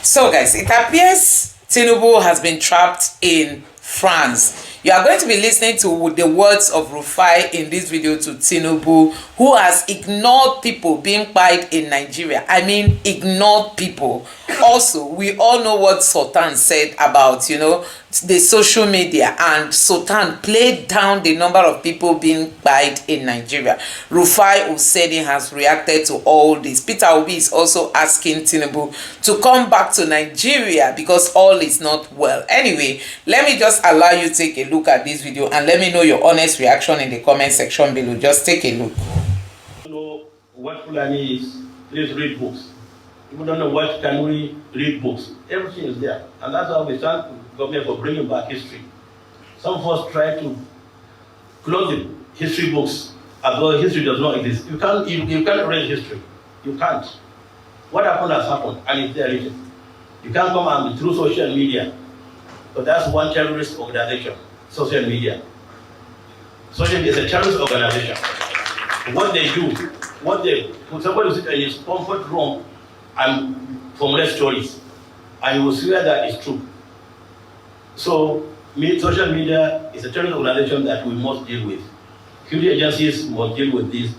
So guys, it appears Tinubu has been trapped in France. You are going to be listening to the words of Rufai in this video to Tinubu, who has ignored people being pied in Nigeria. I mean, ignored people. Also, we all know what Sultan said about, the social media, and Sultan played down the number of people being pied in Nigeria. Rufai Husseini has reacted to all this. Peter Obi is also asking Tinubu to come back to Nigeria because all is not well. Anyway, let me just allow you to take a look at this video and let me know your honest reaction in the comment section below. Just take a look. You know what Fulani is? Please read books. People don't know what kanu, read books. Everything is there. And that's how we thank the government for bringing back history. Some of us try to close the history books as though history does not exist. You can't read history. You can't. What happened has happened, and it's there written. You can't come and through social media. But that's one terrorist organization, social media. Social media is a terrorist organization. What they do, when somebody sits in his comfort room and formulate stories, and you will swear that it's true. So, social media is a terrorist organization that we must deal with. Security agencies must deal with this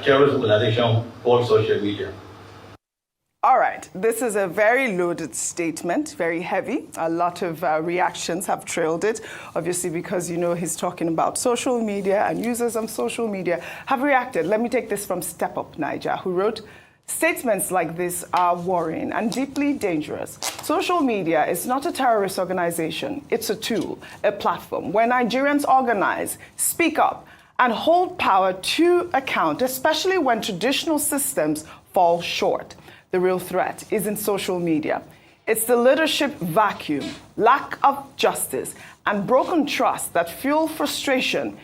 terrorist organization called social media. All right, this is a very loaded statement, very heavy. A lot of reactions have trailed it, obviously because, he's talking about social media, and users on social media have reacted. Let me take this from Step Up Niger, who wrote, "Statements like this are worrying and deeply dangerous. Social media is not a terrorist organization. It's a tool, a platform where Nigerians organize, speak up, and hold power to account, especially when traditional systems fall short. The real threat isn't social media. It's the leadership vacuum, lack of justice, and broken trust that fuel frustration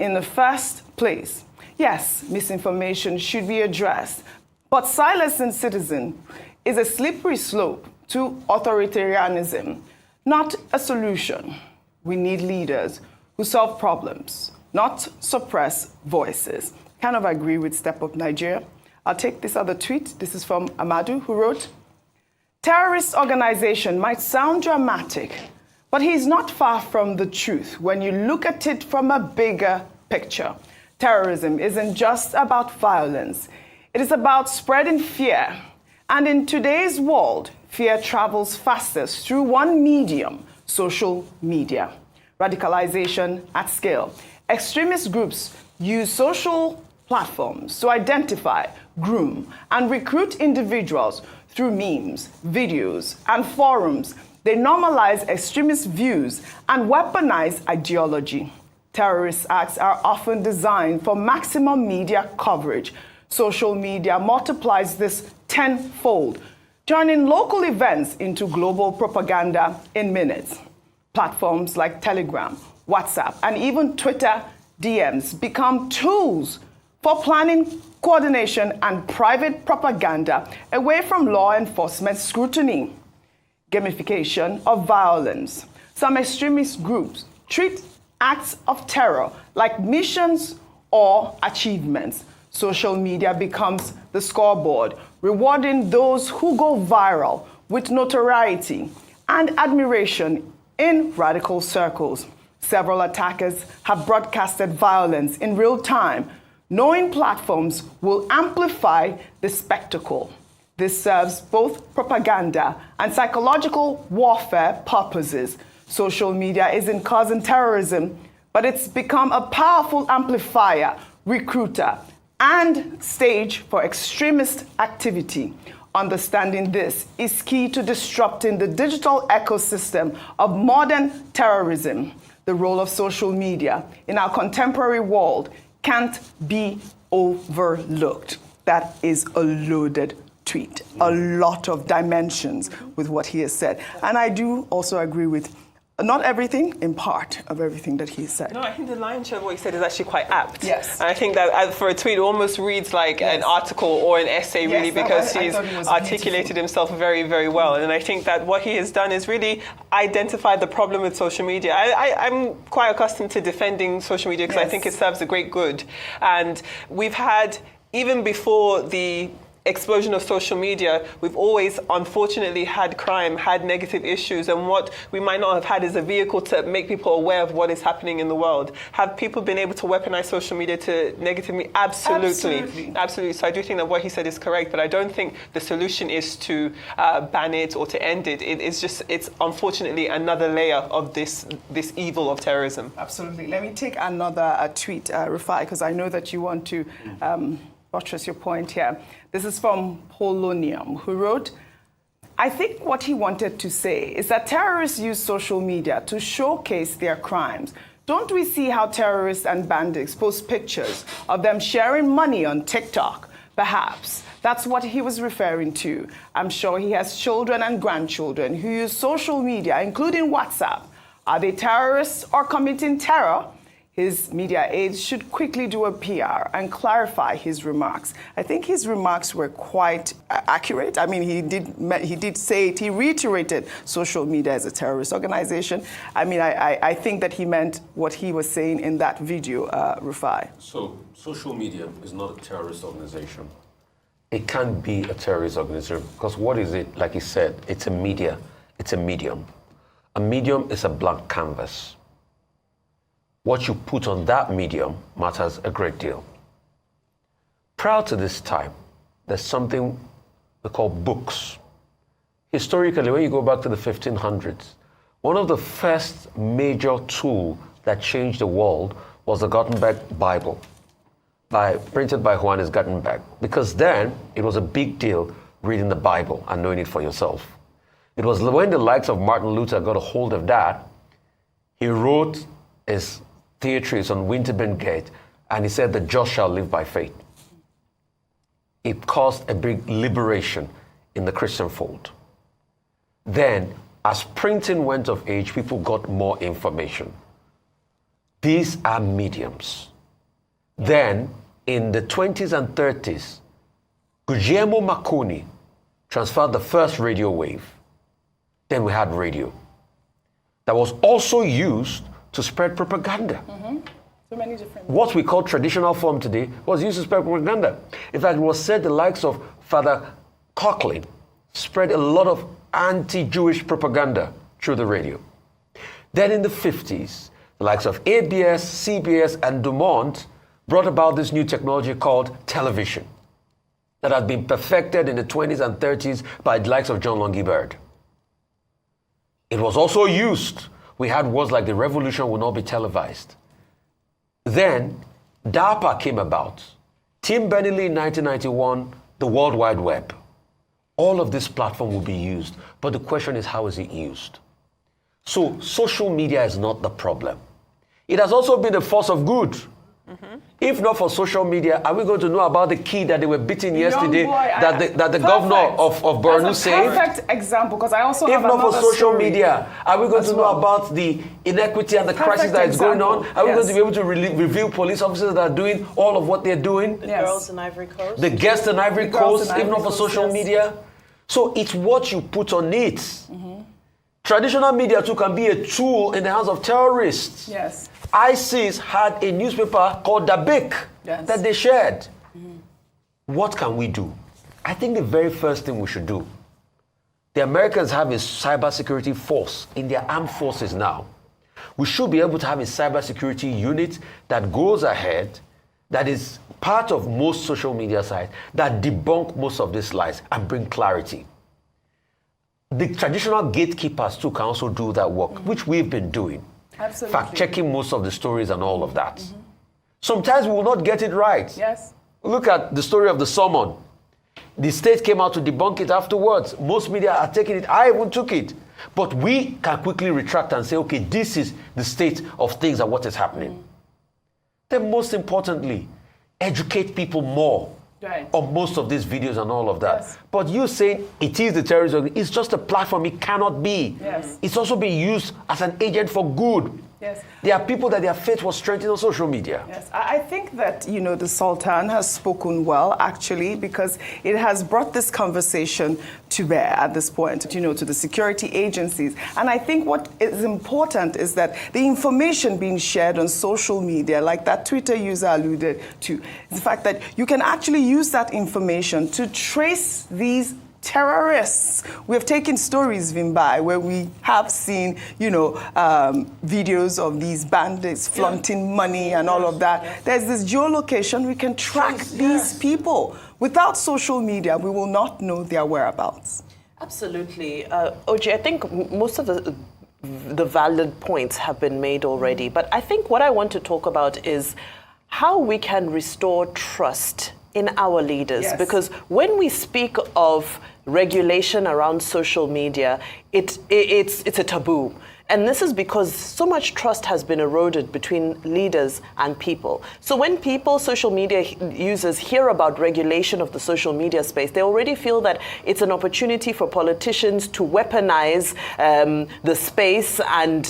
in the first place. Yes, misinformation should be addressed, but silencing citizens is a slippery slope to authoritarianism, not a solution. We need leaders who solve problems, not suppress voices." Kind of agree with Step Up Nigeria. I'll take this other tweet. This is from Amadu, who wrote, "Terrorist organization might sound dramatic, but he's not far from the truth when you look at it from a bigger picture. Terrorism isn't just about violence. It is about spreading fear. And in today's world, fear travels fastest through one medium, social media. Radicalization at scale. Extremist groups use social platforms to identify, groom, and recruit individuals through memes, videos, and forums. They normalize extremist views and weaponize ideology. Terrorist acts are often designed for maximum media coverage. Social media multiplies this tenfold, turning local events into global propaganda in minutes. Platforms like Telegram, WhatsApp, and even Twitter DMs become tools for planning, coordination, and private propaganda away from law enforcement scrutiny. Gamification of violence. Some extremist groups treat acts of terror like missions or achievements. Social media becomes the scoreboard, rewarding those who go viral with notoriety and admiration in radical circles. Several attackers have broadcasted violence in real time, knowing platforms will amplify the spectacle. This serves both propaganda and psychological warfare purposes. Social media isn't causing terrorism, but it's become a powerful amplifier, recruiter, and stage for extremist activity. Understanding this is key to disrupting the digital ecosystem of modern terrorism. The role of social media in our contemporary world can't be overlooked. That is a loaded tweet, a lot of dimensions with what he has said. And I do also agree with not everything, in part of everything that he said. No, I think the lion's share of what he said is actually quite apt. Yes. And I think that for a tweet, it almost reads like an article or an essay, really, because he's articulated himself very, very well. And I think that what he has done is really identify the problem with social media. I'm quite accustomed to defending social media because I think it serves a great good. And we've had, even before the explosion of social media, we've always unfortunately had crime, had negative issues, and what we might not have had is a vehicle to make people aware of what is happening in the world. Have people been able to weaponize social media to negatively? Absolutely. Absolutely. So I do think that what he said is correct, but I don't think the solution is to ban it or to end it. It's unfortunately another layer of this evil of terrorism. Absolutely. Let me take another tweet, Rufai, because I know that you want to buttress your point here. This is from Polonium, who wrote, I think what he wanted to say is that terrorists use social media to showcase their crimes. Don't we see how terrorists and bandits post pictures of them sharing money on TikTok? Perhaps that's what he was referring to. I'm sure he has children and grandchildren who use social media, including WhatsApp. Are they terrorists or committing terror? His media aides should quickly do a PR and clarify his remarks. I think his remarks were quite accurate. I mean, he did say it. He reiterated social media as a terrorist organization. I mean, I think that he meant what he was saying in that video, Rufai. So, social media is not a terrorist organization. It can't be a terrorist organization because what is it? Like he said, it's a media. It's a medium. A medium is a blank canvas. What you put on that medium matters a great deal. Prior to this time, there's something we call books. Historically, when you go back to the 1500s, one of the first major tools that changed the world was the Gutenberg Bible, printed by Johannes Gutenberg, because then it was a big deal reading the Bible and knowing it for yourself. It was when the likes of Martin Luther got a hold of that, he wrote his theatres on Winterburn Gate, and he said, the just shall live by faith. It caused a big liberation in the Christian fold. Then, as printing went of age, people got more information. These are mediums. Then, in the 20s and 30s, Guglielmo Marconi transferred the first radio wave. Then we had radio. That was also used to spread propaganda. So many different. What we call traditional form today was used to spread propaganda. In fact, it was said the likes of Father Coughlin spread a lot of anti-Jewish propaganda through the radio. Then in the 50s, the likes of ABS, CBS, and Dumont brought about this new technology called television that had been perfected in the 20s and 30s by the likes of John Longy Bird. It was also used. We had words like the revolution will not be televised. Then DARPA came about. Tim Berners-Lee in 1991, the World Wide Web. All of this platform will be used, but the question is, how is it used? So social media is not the problem. It has also been a force of good. If not for social media, are we going to know about the kid that they were beating yesterday that the governor of Borno saved? Perfect example, because I also have another story. If not for social media, are we going to know about the inequity and the crisis that is going on? Are we going to be able to reveal police officers that are doing all of what they're doing? The girls in Ivory Coast. The guests in Ivory Coast, if not for social media. So it's what you put on it. Traditional media too can be a tool in the hands of terrorists. Yes. ISIS had a newspaper called Dabik that they shared. What can we do? I think the very first thing we should do, the Americans have a cybersecurity force in their armed forces now. We should be able to have a cybersecurity unit that goes ahead, that is part of most social media sites, that debunk most of these lies and bring clarity. The traditional gatekeepers too can also do that work, which we've been doing. Absolutely. Fact-checking most of the stories and all of that. Sometimes we will not get it right. Yes. Look at the story of the summon. The state came out to debunk it afterwards. Most media are taking it. I even took it. But we can quickly retract and say, okay, this is the state of things and what is happening. Then most importantly, educate people more on most of these videos and all of that. Yes. But you saying it is the terrorism, it's just a platform. It cannot be. Yes. It's also being used as an agent for good. Yes. There are people that their faith was strengthened on social media. Yes, I think that, the Sultan has spoken well, actually, because it has brought this conversation to bear at this point, to the security agencies. And I think what is important is that the information being shared on social media, like that Twitter user alluded to, is the fact that you can actually use that information to trace these terrorists. We have taken stories, Vimbai, where we have seen, videos of these bandits flaunting money and all of that. There's this geolocation. We can track these people. Without social media, we will not know their whereabouts. Absolutely. OJ, I think most of the valid points have been made already. But I think what I want to talk about is how we can restore trust in our leaders. Yes. Because when we speak of regulation around social media, it's a taboo. And this is because so much trust has been eroded between leaders and people. So when social media users hear about regulation of the social media space, they already feel that it's an opportunity for politicians to weaponize the space and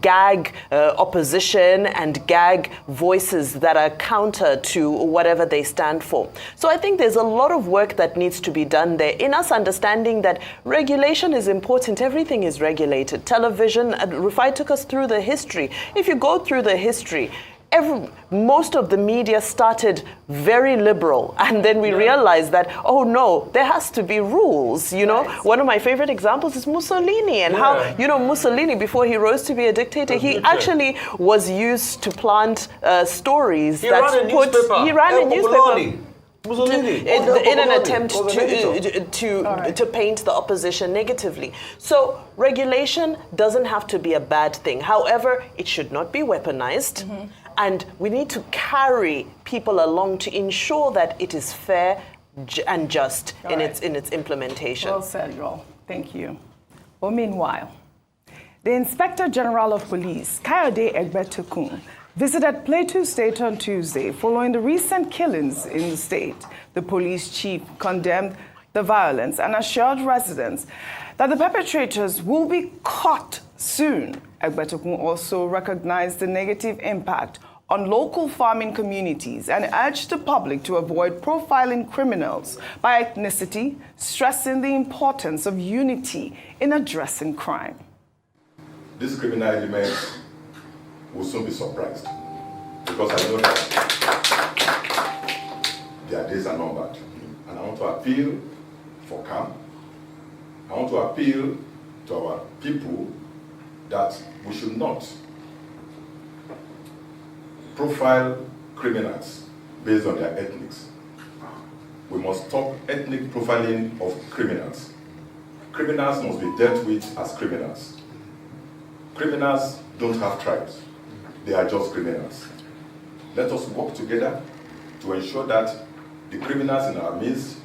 gag opposition and gag voices that are counter to whatever they stand for. So I think there's a lot of work that needs to be done there in us understanding that regulation is important. Everything is regulated. Television, Rufai took us through the history. If you go through the history, most of the media started very liberal, and then we realized that, oh no, there has to be rules. One of my favorite examples is Mussolini, and how Mussolini, before he rose to be a dictator, he actually was used to plant stories He ran a newspaper. Mussolini. In an attempt to paint the opposition negatively. So regulation doesn't have to be a bad thing. However, it should not be weaponized. Mm-hmm. And we need to carry people along to ensure that it is fair and just in its implementation. Well said, Joel. Thank you. Well, meanwhile, the Inspector General of Police, Kayode Egbertekun, visited Plateau State on Tuesday following the recent killings in the state. The police chief condemned the violence and assured residents that the perpetrators will be caught soon. Egbertekun also recognized the negative impact on local farming communities and urged the public to avoid profiling criminals by ethnicity, stressing the importance of unity in addressing crime. These criminal elements will soon be surprised, because I know that their days are numbered. And I want to appeal for calm. I want to appeal to our people that we should not profile criminals based on their ethnics. We must stop ethnic profiling of criminals. Criminals must be dealt with as criminals. Criminals don't have tribes. They are just criminals. Let us work together to ensure that the criminals in our midst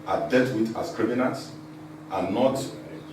are dealt with as criminals and not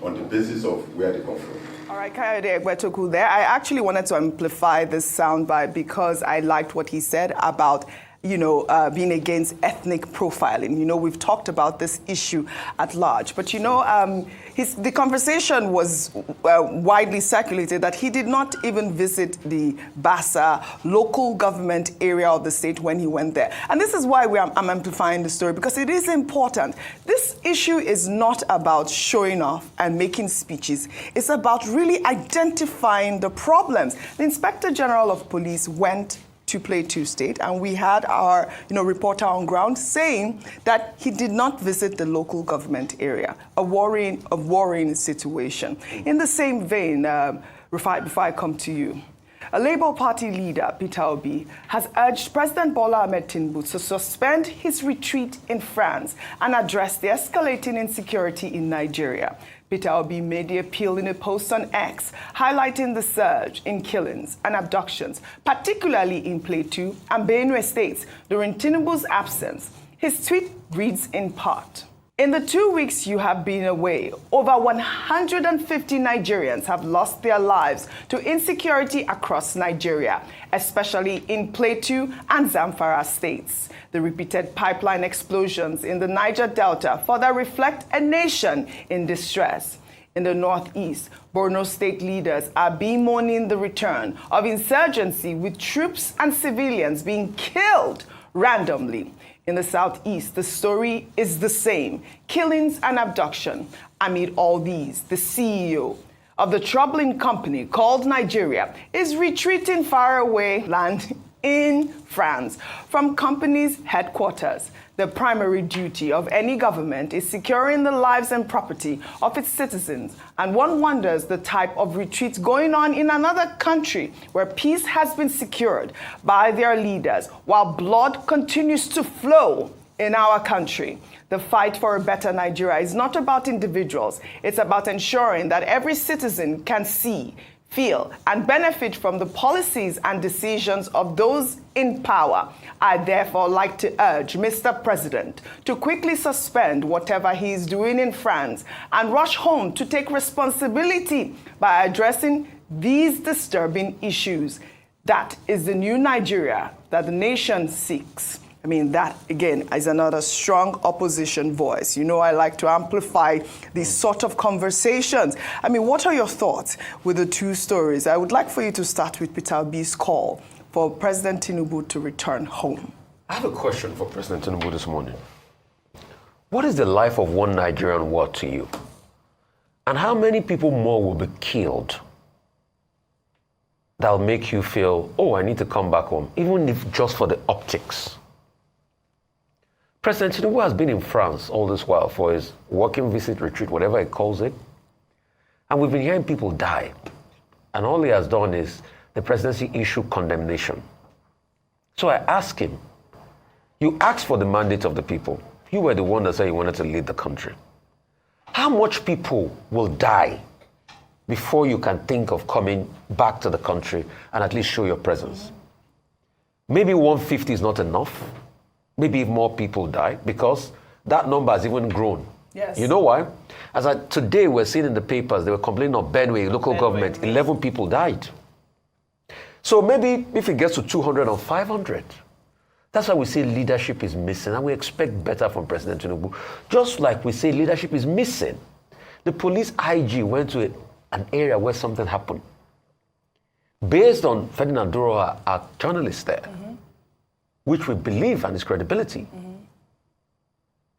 on the basis of where they come from. All right, Kayode Egbertekun there. I actually wanted to amplify this soundbite because I liked what he said about being against ethnic profiling. We've talked about this issue at large. But, the conversation was widely circulated that he did not even visit the Bassa local government area of the state when he went there. And this is why I'm amplifying the story, because it is important. This issue is not about showing off and making speeches. It's about really identifying the problems. The Inspector General of Police went to Plateau State, and we had our reporter on ground saying that he did not visit the local government area, a worrying situation. In the same vein, Rufai, before I come to you, a Labour Party leader, Peter Obi, has urged President Bola Ahmed Tinubu to suspend his retreat in France and address the escalating insecurity in Nigeria. Peter Obi made the appeal in a post on X, highlighting the surge in killings and abductions, particularly in Plateau and Benue states during Tinubu's absence. His tweet reads in part, "In the 2 weeks you have been away, over 150 Nigerians have lost their lives to insecurity across Nigeria, especially in Plateau and Zamfara states. The repeated pipeline explosions in the Niger Delta further reflect a nation in distress. In the northeast, Borno state leaders are bemoaning the return of insurgency with troops and civilians being killed randomly. In the southeast, the story is the same, killings and abduction. Amid all these, the CEO of the troubling company called Nigeria is retreating far away land in France from company's headquarters. The primary duty of any government is securing the lives and property of its citizens, and one wonders the type of retreat going on in another country where peace has been secured by their leaders while blood continues to flow in our country. The fight for a better Nigeria is not about individuals. It's about ensuring that every citizen can see, feel, and benefit from the policies and decisions of those in power. I therefore like to urge Mr. President to quickly suspend whatever he is doing in France and rush home to take responsibility by addressing these disturbing issues. That is the new Nigeria that the nation seeks. I mean, that, again, is another strong opposition voice. You know, I like to amplify these sort of conversations. I mean, what are your thoughts with the two stories? I would like for you to start with Peter Obi's call for President Tinubu to return home. I have a question for President Tinubu this morning. What is the life of one Nigerian worth to you? And how many people more will be killed that'll make you feel, oh, I need to come back home, even if just for the optics? President Tinubu has been in France all this while for his working visit, retreat, whatever he calls it. And we've been hearing people die. And all he has done is the presidency issue condemnation. So I asked him, you asked for the mandate of the people. You were the one that said you wanted to lead the country. How much people will die before you can think of coming back to the country and at least show your presence? Maybe 150 is not enough. Maybe if more people die, because that number has even grown. Yes. You know why? Today we're seeing in the papers, they were complaining of Benue, local government, 11 people died. So maybe if it gets to 200 or 500, that's why we say leadership is missing, and we expect better from President Tinubu. Just like we say leadership is missing. The police IG went to an area where something happened. Based on Ferdinand Duro, our journalist there, which we believe and his credibility,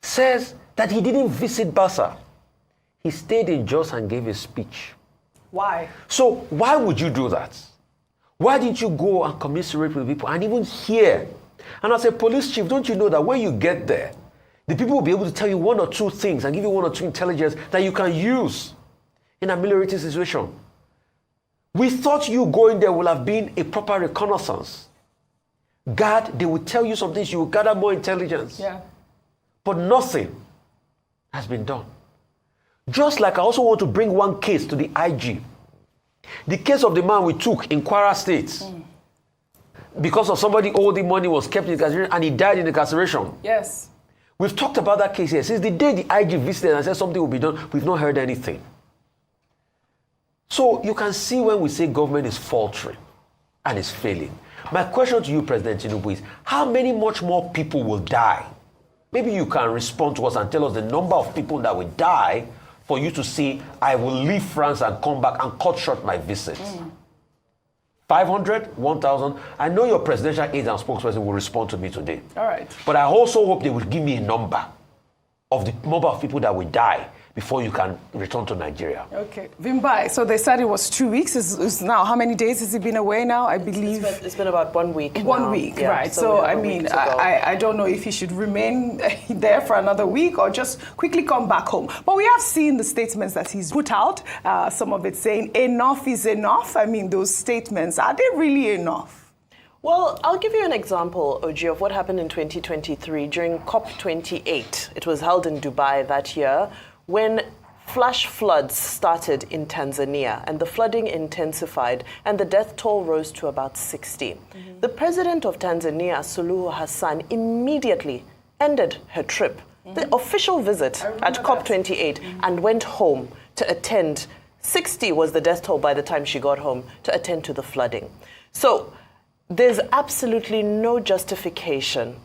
says that he didn't visit Bassa. He stayed in Jos and gave a speech. Why? So why would you do that? Why didn't you go and commiserate with people and even hear? And as a police chief, don't you know that when you get there, the people will be able to tell you one or two things and give you one or two intelligence that you can use in a military situation. We thought you going there would have been a proper reconnaissance. God, they will tell you some things, you will gather more intelligence. Yeah. But nothing has been done. Just like I also want to bring one case to the IG. The case of the man we took in Kwara State. Because of somebody owing money was kept in incarceration and he died in incarceration. Yes. We've talked about that case here. Since the day the IG visited and said something will be done, we've not heard anything. So you can see when we say government is faltering and is failing. My question to you, President Tinubu, is how many much more people will die? Maybe you can respond to us and tell us the number of people that will die for you to say, I will leave France and come back and cut short my visit. 500, 1,000. I know your presidential aide and spokesperson will respond to me today. All right. But I also hope they will give me a number of the number of people that will die before you can return to Nigeria. Okay. Vimbai, so they said it was 2 weeks. Is now, how many days has he been away now? I believe it's been about 1 week. 1 week, yeah, right. So I mean, I don't know if he should remain there for another week or just quickly come back home. But we have seen the statements that he's put out, some of it saying enough is enough. I mean, those statements, are they really enough? Well, I'll give you an example, Oji, of what happened in 2023 during COP28. It was held in Dubai that year, when flash floods started in Tanzania and the flooding intensified and the death toll rose to about 60. The president of Tanzania, Suluhu Hassan, immediately ended her trip, the official visit at COP28, and went home to attend. 60 was the death toll by the time she got home, to attend to the flooding. So there's absolutely no justification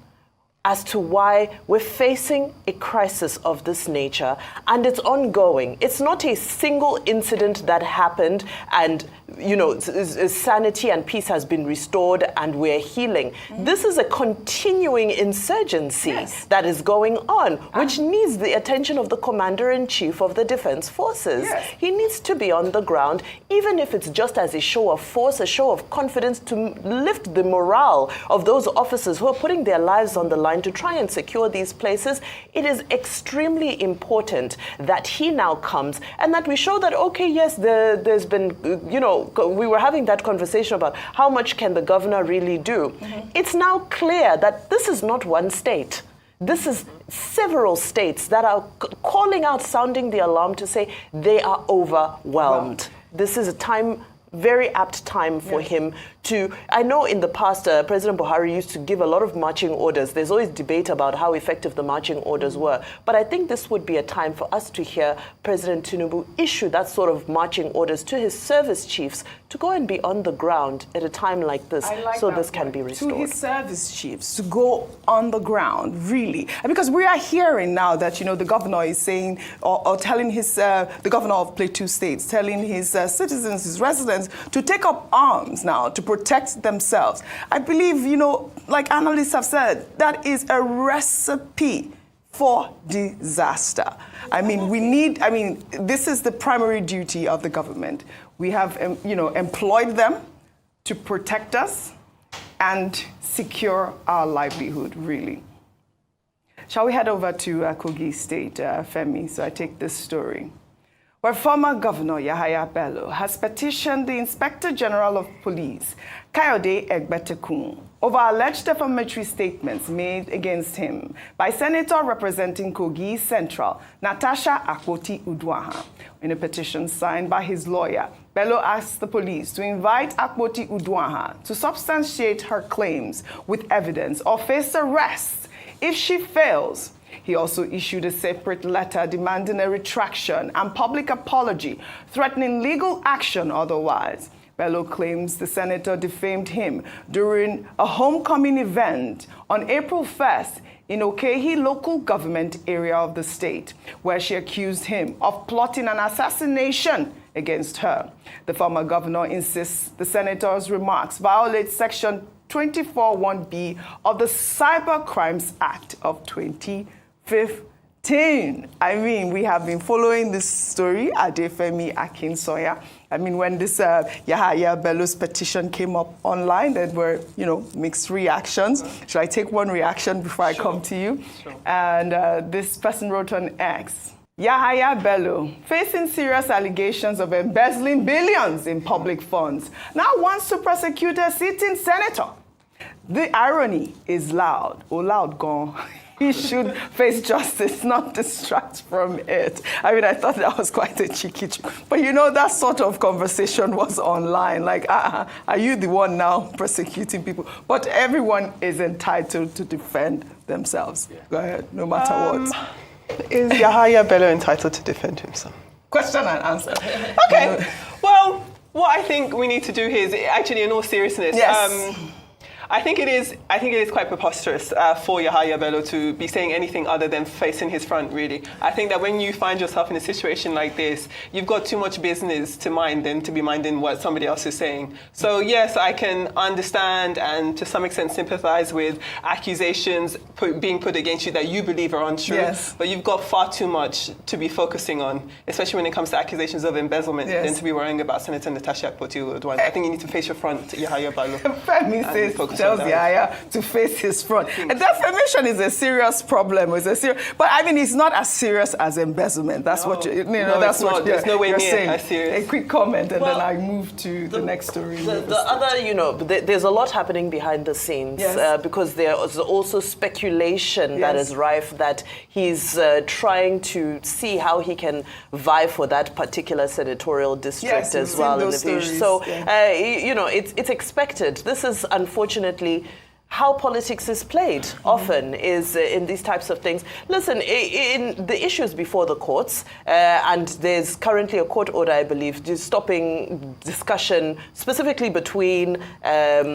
as to why we're facing a crisis of this nature, and it's ongoing. It's not a single incident that happened and, you know, sanity and peace has been restored and we're healing. This is a continuing insurgency that is going on, which needs the attention of the Commander-in-Chief of the Defense Forces. He needs to be on the ground, even if it's just as a show of force, a show of confidence, to lift the morale of those officers who are putting their lives on the line to try and secure these places. It is extremely important that he now comes and that we show that, okay, yes, there's been, you know, we were having that conversation about how much can the governor really do. It's now clear that this is not one state. This is several states that are calling out, sounding the alarm to say they are overwhelmed. This is a time, very apt time for him to, I know in the past, President Buhari used to give a lot of marching orders. There's always debate about how effective the marching orders were. But I think this would be a time for us to hear President Tinubu issue that sort of marching orders to his service chiefs to go and be on the ground at a time like this, so this can be restored. To his service chiefs to go on the ground, really. Because we are hearing now that, you know, the governor is saying, or telling his, the governor of Plateau State, telling his citizens, his residents, to take up arms now to protect themselves. I believe, you know, like analysts have said, that is a recipe for disaster. I mean, this is the primary duty of the government. We have, you know, employed them to protect us and secure our livelihood, really. Shall we head over to Kogi State, Femi? So I take this story, where former Governor Yahaya Bello has petitioned the Inspector General of Police, Kayode Egbetekun, over alleged defamatory statements made against him by Senator representing Kogi Central, Natasha Akpoti-Uduaghan. In a petition signed by his lawyer, Bello asked the police to invite Akpoti-Uduaghan to substantiate her claims with evidence or face arrest. If she fails, he also issued a separate letter demanding a retraction and public apology, threatening legal action otherwise. Bello claims the senator defamed him during a homecoming event on April 1st in Okehi local government area of the state, where she accused him of plotting an assassination against her. The former governor insists the senator's remarks violate Section 24(1)B of the Cyber Crimes Act of 2015. I mean, we have been following this story, Adefemi Akinsoya. I mean, when this Yahaya Bello's petition came up online, there were, you know, mixed reactions. Should I take one reaction before I come to you? Sure. And this person wrote on X, Yahaya Bello, facing serious allegations of embezzling billions in public funds, now wants to prosecute a sitting senator. The irony is loud. Oh, loud gone. He should face justice, not distract from it. I mean, I thought that was quite a cheeky joke. But you know, that sort of conversation was online. Like, are you the one now prosecuting people? But everyone is entitled to defend themselves. Yeah. Go ahead, no matter what. Is Yahaya Bello entitled to defend himself? Question and answer. Okay. Well, what I think we need to do here is actually, in all seriousness, yes. I think it is quite preposterous for Yahaya Bello to be saying anything other than facing his front, really. I think that when you find yourself in a situation like this, you've got too much business to mind than to be minding what somebody else is saying. So yes, I can understand and to some extent sympathize with accusations being put against you that you believe are untrue. Yes. But you've got far too much to be focusing on, especially when it comes to accusations of embezzlement, than to be worrying about Senator Natasha Akpoti-Uduaghan. I think you need to face your front, Yahaya Bello. Tells Yahaya to face his front. And defamation is a serious problem. But I mean, it's not as serious as embezzlement. That's what you know. That's what there's no way you're near saying. As serious. A quick comment, and then I move to the next story. The other, you know, there's a lot happening behind the scenes because there is also speculation that is rife that he's trying to see how he can vie for that particular senatorial district as well in the future. So, you know, it's expected. This is unfortunately how politics is played often is in these types of things. Listen, in the issues before the courts, and there's currently a court order, I believe, just stopping discussion specifically between Senator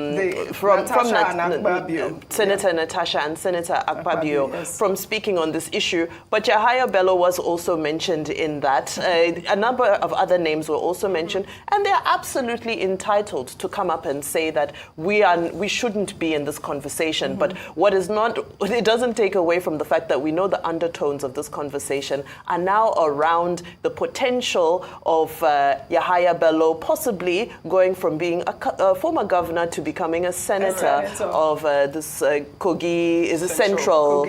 Natasha and Senator Akpabio from speaking on this issue. But Yahaya Bello was also mentioned in that. A number of other names were also mentioned, and they're absolutely entitled to come up and say that we shouldn't be in this conversation. But what is not, it doesn't take away from the fact that we know the undertones of this conversation are now around the potential of Yahaya Bello possibly going from being a former governor to becoming a senator of this Kogi is a central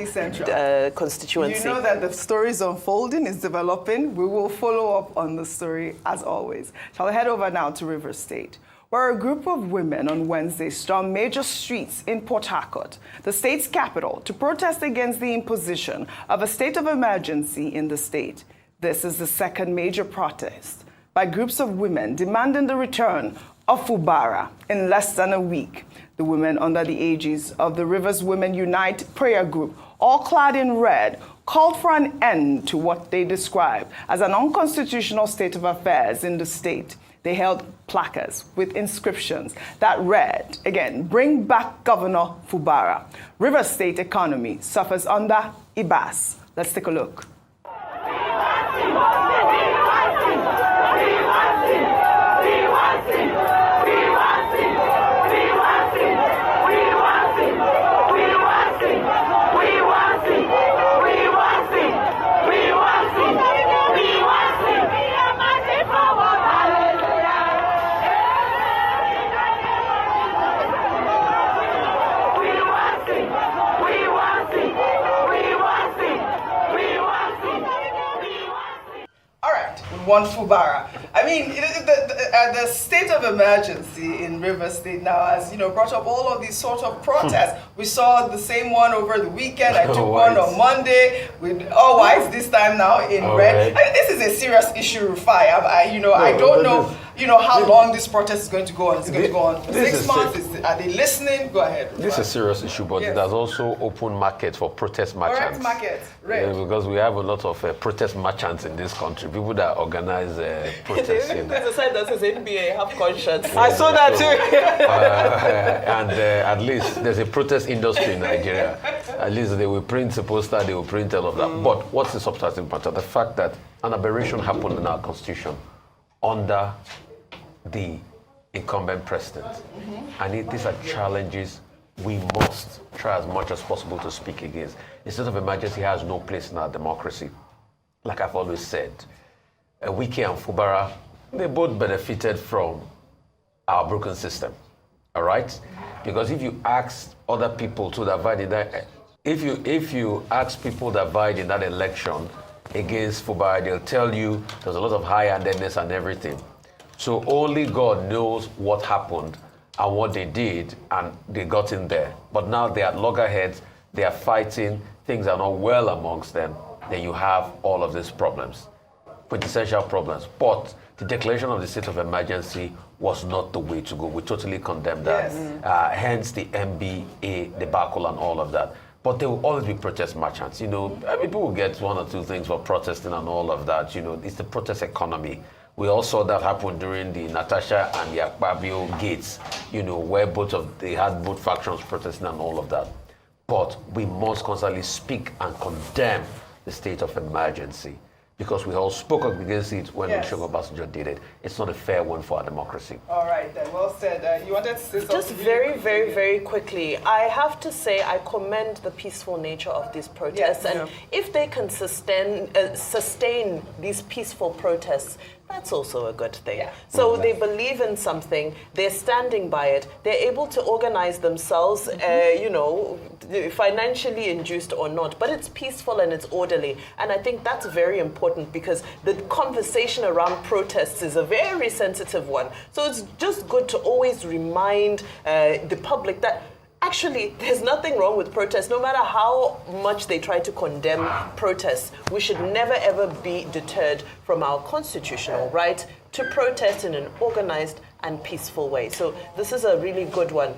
constituency. You know that the story is unfolding, is developing. We will follow up on the story as always. Shall we head over now to Rivers State, where a group of women on Wednesday stormed major streets in Port Harcourt, the state's capital, to protest against the imposition of a state of emergency in the state. This is the second major protest by groups of women demanding the return of Fubara in less than a week. The women under the aegis of the Rivers Women Unite prayer group, all clad in red, called for an end to what they described as an unconstitutional state of affairs in the state. They held placards with inscriptions that read, again, "Bring back Governor Fubara. River State economy suffers under IBAS." Let's take a look. One Fubara. I mean, the state of emergency in River State now has, brought up all of these sort of protests. We saw the same one over the weekend. I took one on Monday with all whites this time now in red. I mean, this is a serious issue, Rufai. I don't know how long this protest is going to go on. Is it going to go on for 6 months? Are they listening? Go ahead, Rufai. This is a serious issue, but it has also opened market for protest merchants. Correct, market. Right. Because we have a lot of protest merchants in this country, people that organize protests. There's a sign that says NBA, have conscience. I saw that too. And at least there's a protest industry in Nigeria. At least they will print a poster, they will print all of that. But what's the substantive matter? The fact that an aberration happened in our constitution under the incumbent president. And these are challenges we must try as much as possible to speak against. A state of emergency has no place in our democracy. Like I've always said, Wike and Fubara, they both benefited from our broken system, all right? Because if you ask other people to divide in that, if you ask people that died in that election against Fubara, they'll tell you there's a lot of high-handedness and everything. So only God knows what happened and what they did, and they got in there. But now they are at loggerheads, they are fighting, things are not well amongst them, then you have all of these problems, quintessential problems. But the declaration of the state of emergency was not the way to go. We totally condemn that. Yes. Hence the MBA debacle and all of that. But there will always be protest merchants. People will get one or two things for protesting and all of that. It's the protest economy. We all saw that happen during the Natasha and the Akpabio gates, where they had both factions protesting and all of that. But we must constantly speak and condemn the state of emergency, because we all spoke against it when Olusegun Obasanjo did it. It's not a fair one for our democracy. All right, then. Well said. You wanted to say something? Just very, very, very quickly. I have to say I commend the peaceful nature of these protests. Yes. And if they can sustain these peaceful protests, that's also a good thing. Yeah. So they believe in something, they're standing by it, they're able to organize themselves, financially induced or not, but it's peaceful and it's orderly. And I think that's very important, because the conversation around protests is a very sensitive one. So it's just good to always remind the public that Actually, there's nothing wrong with protests. No matter how much they try to condemn protests, we should never ever be deterred from our constitutional right to protest in an organized and peaceful way. So this is a really good one,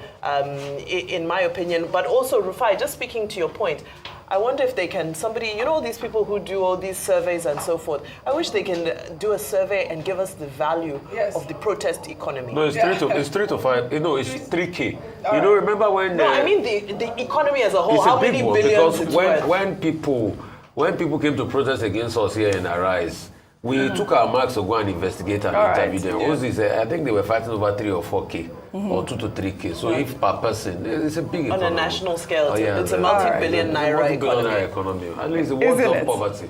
in my opinion. But also, Rufai, just speaking to your point, I wonder if they can, somebody, you know, all these people who do all these surveys and so forth, I wish they can do a survey and give us the value of the protest economy. No, it's 3 to 5, you know, it's 3K. You know, remember when... No, I mean the economy as a whole, how many billions it's worth? When people came to protest against us here in Arise, we took our marks to go and investigate and interview them. I think they were fighting over 3 or 4K or 2 to 3K. So if per person, it's a big economy. On a national scale, it's a multi-billion naira economy. At least it was of poverty.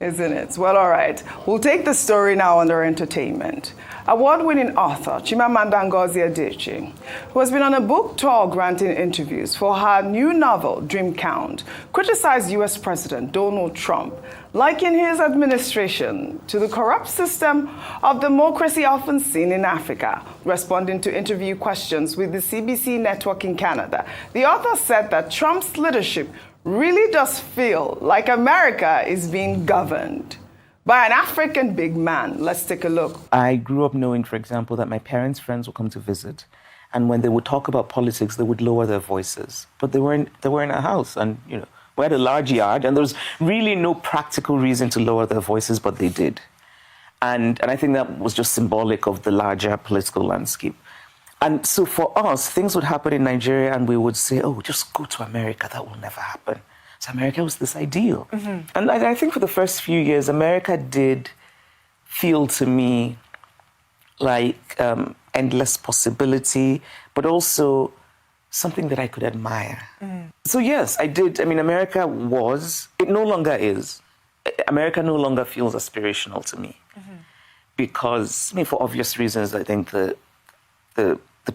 Isn't it? Well, all right. We'll take the story now under entertainment. Award-winning author Chimamanda Ngozi Adichie, who has been on a book tour granting interviews for her new novel, Dream Count, criticized U.S. President Donald Trump, likening his administration to the corrupt system of democracy often seen in Africa. Responding to interview questions with the CBC network in Canada, the author said that Trump's leadership really does feel like America is being governed by an African big man. Let's take a look. I grew up knowing, for example, that my parents' friends would come to visit, and when they would talk about politics, they would lower their voices. But they were in a house, and you know, we had a large yard, and there was really no practical reason to lower their voices, but they did. And I think that was just symbolic of the larger political landscape. And so for us, things would happen in Nigeria and we would say, oh, just go to America, that will never happen. So America was this ideal. And I think for the first few years, America did feel to me like endless possibility, but also something that I could admire. So yes, I did. I mean, America was, it no longer is. America no longer feels aspirational to me. Because, I mean, for obvious reasons, I think the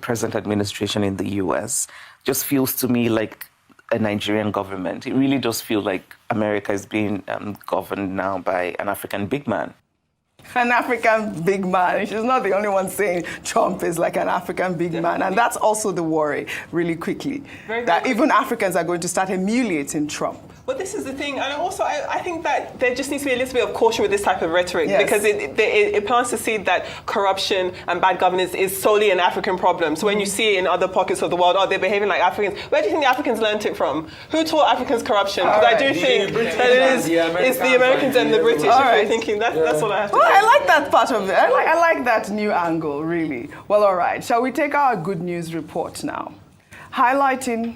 present administration in the US just feels to me like a Nigerian government. It really does feel like America is being governed now by an African big man. An African big man. She's not the only one saying Trump is like an African big man. And that's also the worry, really quickly, that even Africans are going to start emulating Trump. But this is the thing, and also I think that there just needs to be a little bit of caution with this type of rhetoric, because it plants the seed that corruption and bad governance is solely an African problem. So when you see it in other pockets of the world, oh, they're behaving like Africans, where do you think the Africans learned it from? Who taught Africans corruption? Because I do think that it's the Americans and the British. If thinking that's all I have to say. I like that part of it. I like that new angle, really. Well, all right. Shall we take our good news report now? Highlighting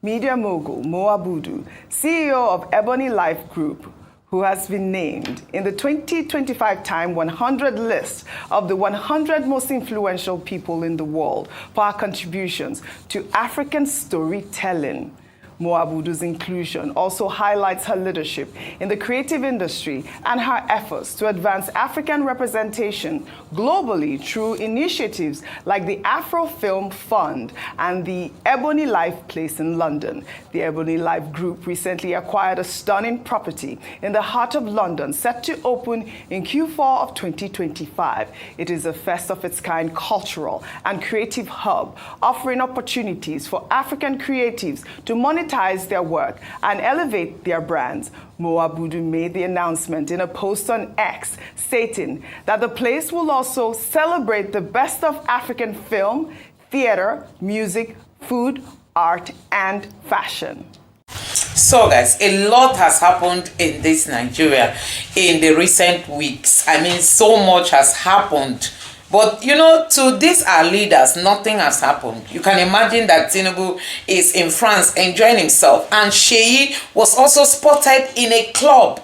media mogul Mo Abudu, CEO of EbonyLife Group, who has been named in the 2025 Time 100 list of the 100 most influential people in the world for her contributions to African storytelling. Mo Abudu's inclusion also highlights her leadership in the creative industry and her efforts to advance African representation globally through initiatives like the Afro Film Fund and the EbonyLife Place in London. The EbonyLife Group recently acquired a stunning property in the heart of London, set to open in Q4 of 2025. It is a first-of-its-kind cultural and creative hub, offering opportunities for African creatives to monetize their work and elevate their brands. Mo Abudu made the announcement in a post on X, stating that the place will also celebrate the best of African film, theater, music, food, art, and fashion. So guys, a lot has happened in this Nigeria in the recent weeks. I mean, so much has happened. But, you know, to these our leaders, nothing has happened. You can imagine that Tinubu is in France enjoying himself. And Sheyi was also spotted in a club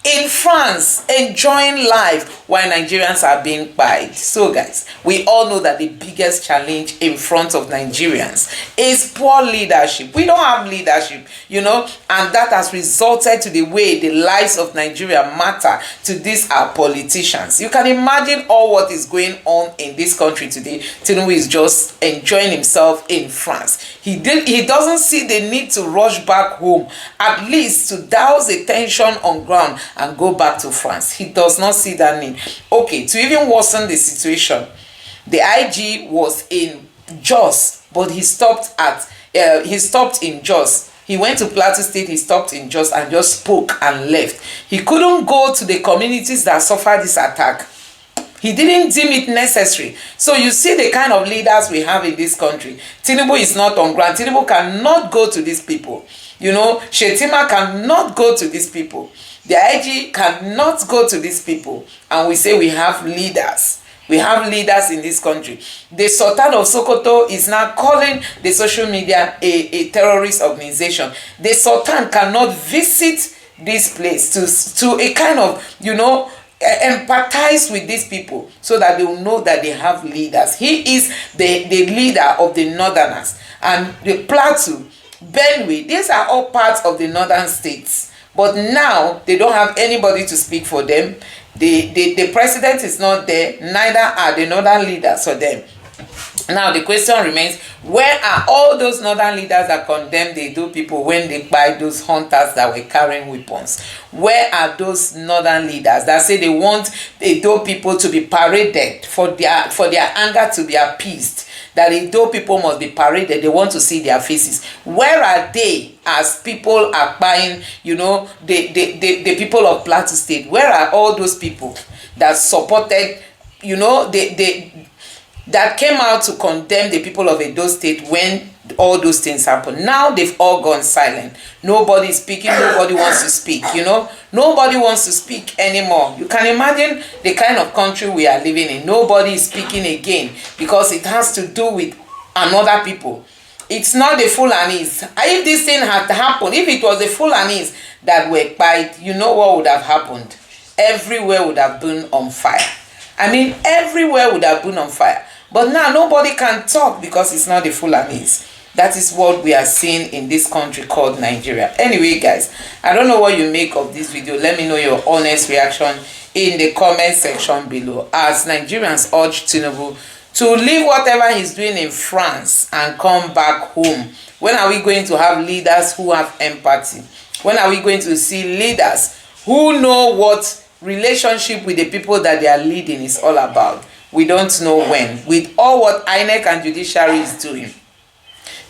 in France enjoying life while Nigerians are being buyed. So guys, we all know that the biggest challenge in front of Nigerians is poor leadership. We don't have leadership, you know, and that has resulted to the way the lives of Nigeria matter to these our politicians. You can imagine all what is going on in this country today. Tinubu is just enjoying himself in France. He doesn't see the need to rush back home, at least to douse the tension on ground and go back to France. He does not see that need. Okay, to even worsen the situation, the IG was in Jos, but he stopped at he stopped in Jos. He went to Plateau State, he stopped in Jos and just spoke and left. He couldn't go to the communities that suffered this attack. He didn't deem it necessary. So you see the kind of leaders we have in this country. Tinubu is not on ground. Tinubu cannot go to these people. You know, Shetima cannot go to these people. The IG cannot go to these people. And we say we have leaders. We have leaders in this country. The Sultan of Sokoto is now calling the social media a terrorist organization. The Sultan cannot visit this place to a kind of, you know, empathize with these people so that they will know that they have leaders. He is the leader of the Northerners. And the Plateau, Benue, these are all parts of the northern states. But now they don't have anybody to speak for them. The president is not there, neither are the northern leaders for them. Now the question remains, where are all those northern leaders that condemned the Edo people when they buy those hunters that were carrying weapons? Where are those northern leaders that say they want the Edo people to be paraded for their anger to be appeased? That the Edo people must be paraded, they want to see their faces. Where are they as people are buying, you know, the people of Plateau State? Where are all those people that supported, you know, that came out to condemn the people of Edo State when all those things happened? Now they've all gone silent. Nobody is speaking, nobody wants to speak, you know. Nobody wants to speak anymore. You can imagine the kind of country we are living in. Nobody is speaking again because it has to do with another people. It's not the Fulanis. If this thing had happened, if it was the Fulanis that were bite, you know what would have happened? Everywhere would have been on fire. I mean, everywhere would have been on fire. But now nobody can talk because it's not the Fulanis. That is what we are seeing in this country called Nigeria. Anyway, guys, I don't know what you make of this video. Let me know your honest reaction in the comment section below. As Nigerians urge Tinubu to leave whatever he's doing in France and come back home. When are we going to have leaders who have empathy? When are we going to see leaders who know what relationship with the people that they are leading is all about? We don't know when. With all what INEC and judiciary is doing,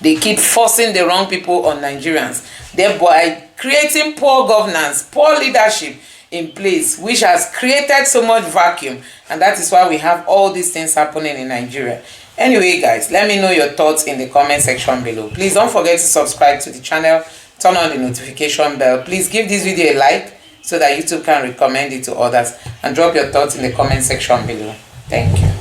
they keep forcing the wrong people on Nigerians, thereby creating poor governance, poor leadership in place, which has created so much vacuum. And that is why we have all these things happening in Nigeria. Anyway, guys, let me know your thoughts in the comment section below. Please don't forget to subscribe to the channel, turn on the notification bell. Please give this video a like so that YouTube can recommend it to others, and drop your thoughts in the comment section below. Thank you.